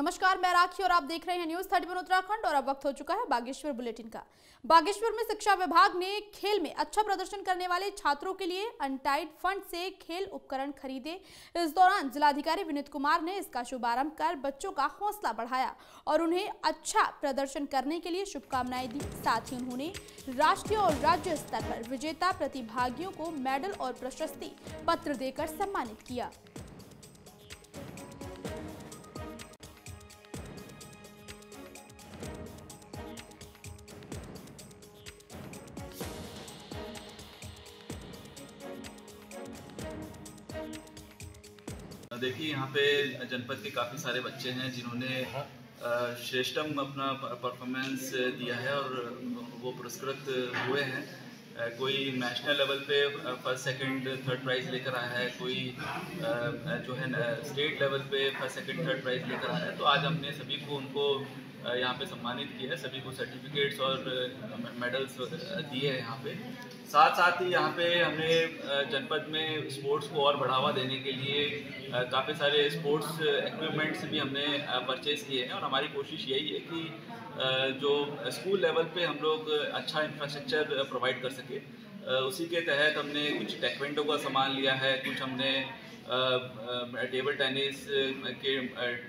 नमस्कार, मैं राखी और आप देख रहे हैं न्यूज 31 उत्तराखंड। और अब वक्त हो चुका है बागेश्वर बुलेटिन का। बागेश्वर में शिक्षा विभाग ने खेल में अच्छा प्रदर्शन करने वाले छात्रों के लिए अनटाइड फंड से खेल उपकरण खरीदे। इस दौरान जिलाधिकारी विनीत कुमार ने इसका शुभारंभ कर बच्चों का हौसला बढ़ाया और उन्हें अच्छा प्रदर्शन करने के लिए शुभकामनाएं दी। साथ ही उन्होंने राष्ट्रीय और राज्य स्तर पर विजेता प्रतिभागियों को मेडल और प्रशस्ति पत्र देकर सम्मानित किया। देखिए, यहाँ पे जनपद के काफ़ी सारे बच्चे हैं जिन्होंने श्रेष्ठम अपना परफॉर्मेंस दिया है और वो पुरस्कृत हुए हैं। कोई नेशनल लेवल पे फर्स्ट सेकंड थर्ड प्राइज़ लेकर आया है, कोई जो है स्टेट लेवल पे फर्स्ट सेकंड थर्ड प्राइज़ लेकर आया है। तो आज हमने सभी को उनको यहाँ पे सम्मानित किया है, सभी को सर्टिफिकेट्स और मेडल्स दिए हैं यहाँ पे। साथ ही यहाँ पे हमने जनपद में स्पोर्ट्स को और बढ़ावा देने के लिए काफ़ी सारे स्पोर्ट्स इक्विपमेंट्स भी हमने परचेज़ किए हैं और हमारी कोशिश यही है कि जो स्कूल लेवल पे हम लोग अच्छा इंफ्रास्ट्रक्चर प्रोवाइड कर सके। उसी के तहत हमने कुछ टेक्वेंडो का सामान लिया है, कुछ हमने टेबल टेनिस के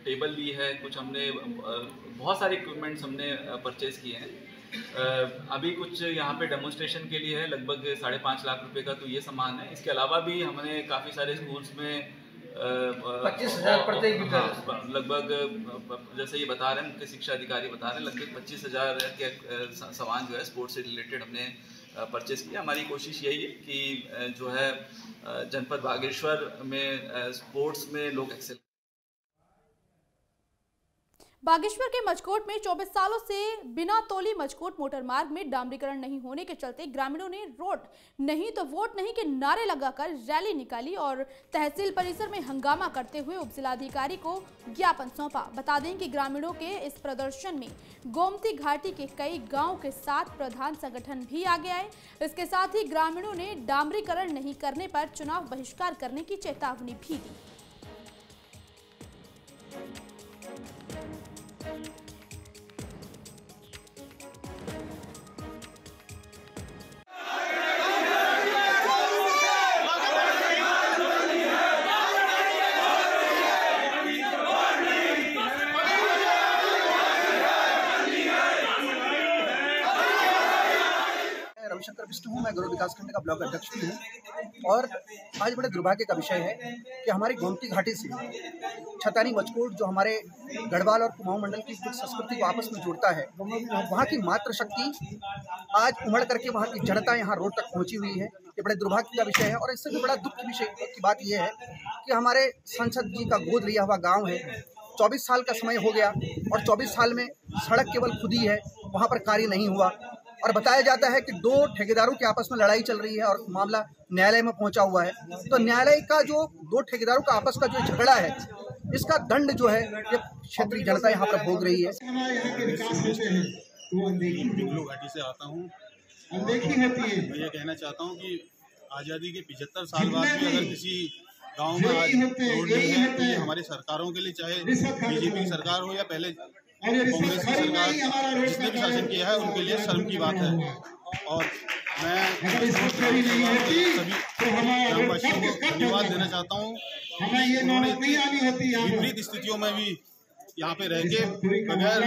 टेबल ली है, कुछ हमने बहुत सारे इक्विपमेंट्स हमने परचेज़ किए हैं। अभी कुछ यहाँ पे डेमोन्स्ट्रेशन के लिए है, लगभग 5.5 लाख रुपए का तो ये सामान है। इसके अलावा भी हमने काफ़ी सारे स्कूल्स में 25,000 प्रत्येक लगभग, जैसे ये बता रहे हैं मुख्य शिक्षा अधिकारी बता रहे हैं, लगभग 25,000 के सामान जो है स्पोर्ट्स से रिलेटेड हमने परचेज किया। हमारी कोशिश यही है कि जो है जनपद बागेश्वर में स्पोर्ट्स में लोग एक्सेल। बागेश्वर के मचकोट में 24 सालों से बिना तोली मचकोट मोटर मार्ग में डामरीकरण नहीं होने के चलते ग्रामीणों ने रोड नहीं तो वोट नहीं के नारे लगाकर रैली निकाली और तहसील परिसर में हंगामा करते हुए उपजिलाधिकारी को ज्ञापन सौंपा। बता दें कि ग्रामीणों के इस प्रदर्शन में गोमती घाटी के कई गाँव के साथ प्रधान संगठन भी आगे आए। इसके साथ ही ग्रामीणों ने डामरीकरण नहीं करने पर चुनाव बहिष्कार करने की चेतावनी भी दी। रविशंकर बिष्टू हूँ, मैं गौरव विकास खंड का ब्लॉक अध्यक्ष भी हूँ। और आज बड़े दुर्भाग्य का विषय है कि हमारी गोमती घाटी से छतानी मचकोट जो हमारे गढ़वाल और कुमाऊं मंडल की कुछ संस्कृति को आपस में जोड़ता है, वहाँ की मातृ शक्ति आज उमड़ करके वहाँ की जनता यहाँ रोड तक पहुँची हुई है। ये बड़े दुर्भाग्य का विषय है। और इससे भी बड़ा दुख की विषय की बात यह है कि हमारे सांसद जी का गोद लिया हुआ गाँव है, 24 साल का समय हो गया और 24 साल में सड़क केवल खुदी है, वहाँ पर कार्य नहीं हुआ। और बताया जाता है कि 2 ठेकेदारों की आपस में लड़ाई चल रही है और मामला न्यायालय में पहुंचा हुआ है। तो न्यायालय का जो 2 ठेकेदारों का आपस का जो झगड़ा है, इसका दंड जो है ये क्षेत्रीय जनता यहाँ पर भोग रही है। बिगलू घाटी से आता हूँ। मैं ये कहना चाहता हूँ कि आज़ादी के 75 साल बाद भी अगर किसी गाँव में आज रोड नहीं है तो ये हमारी सरकारों के लिए, चाहे बीजेपी की सरकार हो या पहले कांग्रेस की सरकार, जिसने भी शासन किया है उनके लिए शर्म की बात है। और मैं सभी ग्रामवासियों को धन्यवाद देना चाहता हूँ। उन्होंने विपरीत स्थितियों में भी यहाँ पे रह के बगैर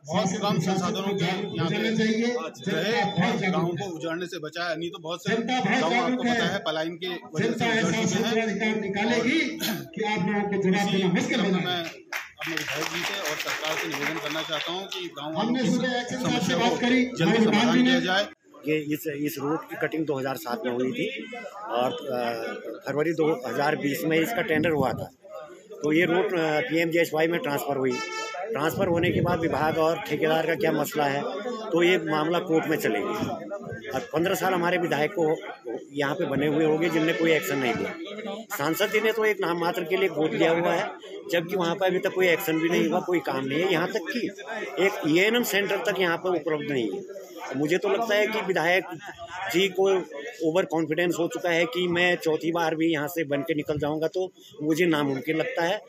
बहुत कम संसाधनों के यहाँ पे रहे, गाँव को उजाड़ने से बचाया। नहीं तो बहुत से गाँव आपको पता है पलायन के वजह से उजड़ चुके हैं। मैं अपने विधायक जी से और सरकार से निवेदन करना चाहता हूँ कि गाँव वालों की समस्या को जल्दी समाधान किया जाए। ये इस रोड की कटिंग 2007 में हुई थी और फरवरी 2020 में इसका टेंडर हुआ था। तो ये रोड PMJSY में ट्रांसफ़र हुई। ट्रांसफ़र होने के बाद विभाग और ठेकेदार का क्या मसला है, तो ये मामला कोर्ट में चलेगी। और 15 साल हमारे विधायक को यहाँ पे बने हुए होंगे जिनने कोई एक्शन नहीं लिया। सांसद जी ने तो एक नाम मात्र के लिए वोट दिया हुआ है, जबकि वहाँ पर अभी तक कोई एक्शन भी नहीं हुआ, कोई काम नहीं है। यहाँ तक कि एक ENM सेंटर तक यहाँ पर उपलब्ध नहीं है। मुझे तो लगता है कि विधायक जी को ओवर कॉन्फिडेंस हो चुका है कि मैं चौथी बार भी यहाँ से बन के निकल जाऊँगा, तो मुझे नामुमकिन लगता है।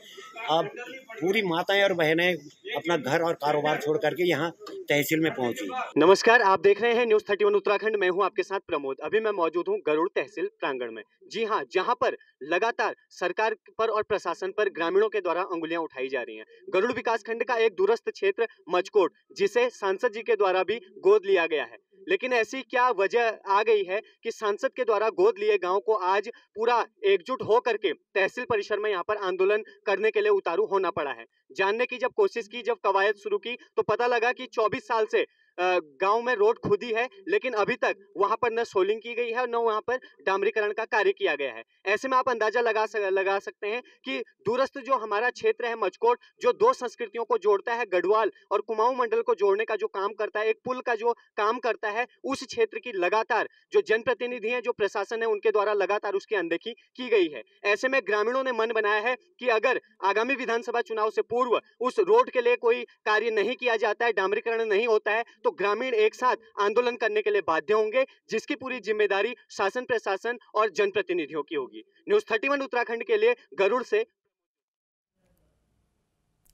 अब पूरी माताएं और बहनें अपना घर और कारोबार छोड़ करके यहाँ तहसील में पहुंची। नमस्कार, आप देख रहे हैं न्यूज़ 31 उत्तराखंड। मैं हूं आपके साथ प्रमोद। अभी मैं मौजूद हूं गरुड़ तहसील प्रांगण में। जी हां, जहां पर लगातार सरकार पर और प्रशासन पर ग्रामीणों के द्वारा अंगुलियां उठाई जा रही हैं। गरुड़ विकास खंड का एक दूरस्थ क्षेत्र मचकोट, जिसे सांसद जी के द्वारा भी गोद लिया गया है, लेकिन ऐसी क्या वजह आ गई है कि सांसद के द्वारा गोद लिए गांव को आज पूरा एकजुट हो करके तहसील परिसर में यहां पर आंदोलन करने के लिए उतारू होना पड़ा है। जानने की जब कोशिश की, जब कवायद शुरू की, तो पता लगा कि 24 साल से गांव में रोड खुदी है, लेकिन अभी तक वहां पर न सोलिंग की गई है और न वहां पर डामरीकरण का कार्य किया गया है। ऐसे में आप अंदाजा लगा सकते हैं कि दूरस्थ जो हमारा क्षेत्र है मचकोट, जो दो संस्कृतियों को जोड़ता है, गढ़वाल और कुमाऊं मंडल को जोड़ने का जो काम करता है, एक पुल का जो काम करता है, उस क्षेत्र की लगातार जो जनप्रतिनिधि हैं, जो प्रशासन है, उनके द्वारा लगातार उसकी अनदेखी की गई है। ऐसे में ग्रामीणों ने मन बनाया है कि अगर आगामी विधानसभा चुनाव से पूर्व उस रोड के लिए कोई कार्य नहीं किया जाता है, डामरीकरण नहीं होता है, तो ग्रामीण एक साथ आंदोलन करने के लिए बाध्य होंगे, जिसकी पूरी जिम्मेदारी शासन, प्रशासन और जनप्रतिनिधियों की होगी। न्यूज़ 31 उत्तराखंड के लिए गरुड़ से।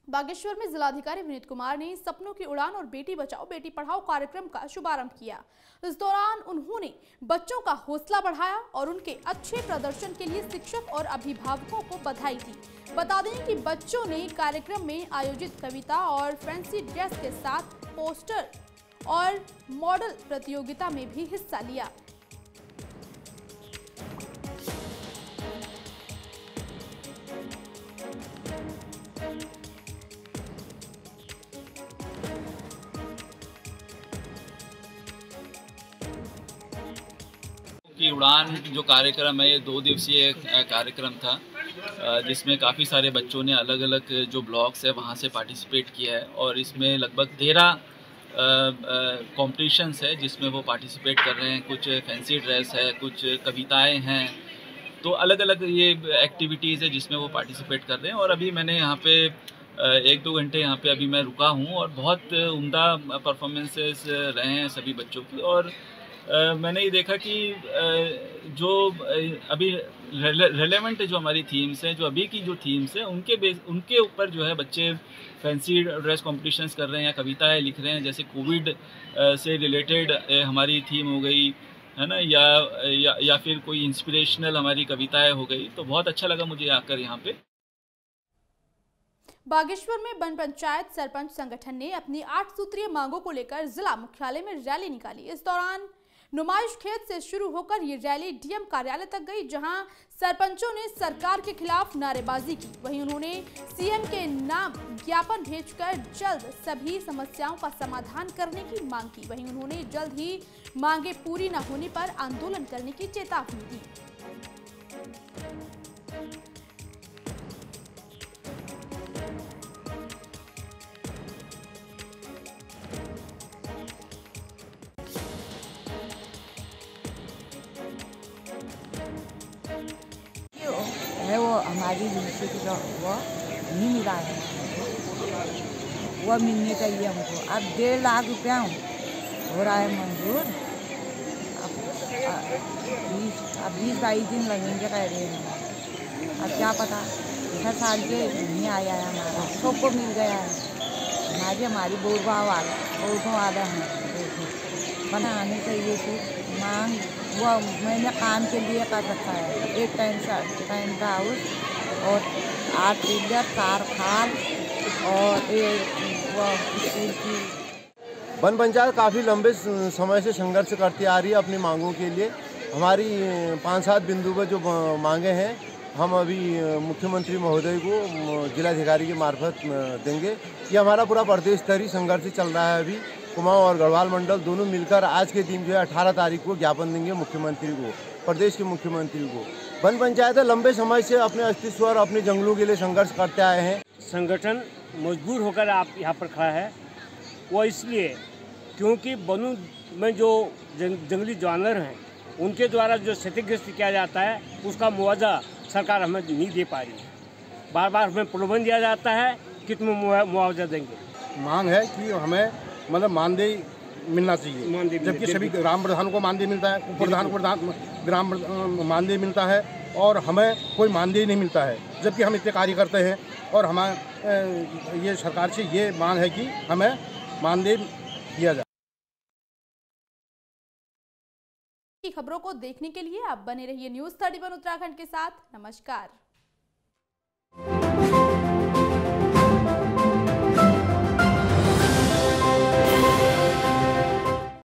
बागेश्वर में जिलाधिकारी विनीत कुमार ने सपनों की उड़ान और बेटी बचाओ बेटी पढ़ाओ कार्यक्रम का शुभारंभ किया। इस दौरान उन्होंने बच्चों का हौसला बढ़ाया और उनके अच्छे प्रदर्शन के लिए शिक्षक और अभिभावकों को बधाई दी। बता दें कि बच्चों ने कार्यक्रम में आयोजित कविता और फैंसी ड्रेस के साथ पोस्टर और मॉडल प्रतियोगिता में भी हिस्सा लिया। की उड़ान जो कार्यक्रम है, ये 2 दिवसीय कार्यक्रम था, जिसमें काफ़ी सारे बच्चों ने अलग अलग जो ब्लॉक्स है वहाँ से पार्टिसिपेट किया है और इसमें लगभग 13 कॉम्पिटिशन्स है जिसमें वो पार्टिसिपेट कर रहे हैं। कुछ फैंसी ड्रेस है, कुछ कविताएं हैं, तो अलग अलग ये एक्टिविटीज़ है जिसमें वो पार्टिसिपेट कर रहे हैं। और अभी मैंने यहाँ पे 1-2 घंटे यहाँ पे अभी मैं रुका हूँ और बहुत उम्दा परफॉर्मेंसेस रहे हैं सभी बच्चों की। और मैंने ये देखा कि जो अभी रेलेवेंट जो हमारी थीम्स हैं, जो अभी की जो थीम्स हैं, उनके ऊपर जो है बच्चे फैंसी ड्रेस कॉम्पिटिशन्स कर रहे हैं या कविताएं लिख रहे हैं। जैसे कोविड से रिलेटेड हमारी थीम हो गई है ना, या फिर कोई इंस्पिरेशनल हमारी कविताएं हो गई। तो बहुत अच्छा लगा मुझे आकर यहाँ पे। बागेश्वर में वन पंचायत सरपंच संगठन ने अपनी 8 सूत्रीय मांगों को लेकर जिला मुख्यालय में रैली निकाली। इस दौरान नुमाइश खेत से शुरू होकर ये रैली डीएम कार्यालय तक गई, जहां सरपंचों ने सरकार के खिलाफ नारेबाजी की। वहीं उन्होंने सीएम के नाम ज्ञापन भेजकर जल्द सभी समस्याओं का समाधान करने की मांग की। वहीं उन्होंने जल्द ही मांगे पूरी न होने पर आंदोलन करने की चेतावनी दी। है वो हमारी यूनिवर्सिटी की जो वो नहीं मिला है, वो मिलने चाहिए हमको। अब 1.5 लाख रुपया हो रहा है मंजूर। अब 20-22 दिन लगेंगे कह रहे हैं। अब क्या पता, 6 साल के नहीं आया है हमारा, सबको मिल गया है। हमारी बोरगा वाला हैं, बनाने चाहिए कुछ मांग। वो मैंने काम के लिए कर रखा है, एक टेंट हाउस और 8 टीलर, 4 खाल और एक वो स्कूल की। वन पंचायत काफ़ी लंबे समय से संघर्ष करती आ रही है अपनी मांगों के लिए। हमारी 5-7 बिंदु पर जो मांगे हैं, हम अभी मुख्यमंत्री महोदय को जिलाधिकारी के मार्फत देंगे। ये हमारा पूरा प्रदेश स्तरीय संघर्ष चल रहा है। अभी कुमाऊं और गढ़वाल मंडल दोनों मिलकर आज के दिन जो है 18 तारीख को ज्ञापन देंगे मुख्यमंत्री को, प्रदेश के मुख्यमंत्री को। वन पंचायत लंबे समय से अपने अस्तित्व और अपने जंगलों के लिए संघर्ष करते आए हैं। संगठन मजबूर होकर आप यहाँ पर खड़ा है, वो इसलिए क्योंकि वनों में जो जंगली जानवर हैं उनके द्वारा जो क्षतिग्रस्त किया जाता है उसका मुआवजा सरकार हमें नहीं दे पा रही है। बार बार हमें प्रलोभन दिया जाता है कि तुम मुआवजा देंगे। मांग है कि हमें मतलब मानदेय मिलना चाहिए, जबकि सभी ग्राम प्रधानों को मानदेय मिलता है, उप प्रधान को ग्राम मानदेय मिलता है और हमें कोई मानदेय नहीं मिलता है, जबकि हम इतने कार्य करते हैं। और हमें ये सरकार से ये मांग है कि हमें मानदेय दिया जाए। की खबरों को देखने के लिए आप बने रहिए न्यूज़ 31 उत्तराखंड के साथ। नमस्कार।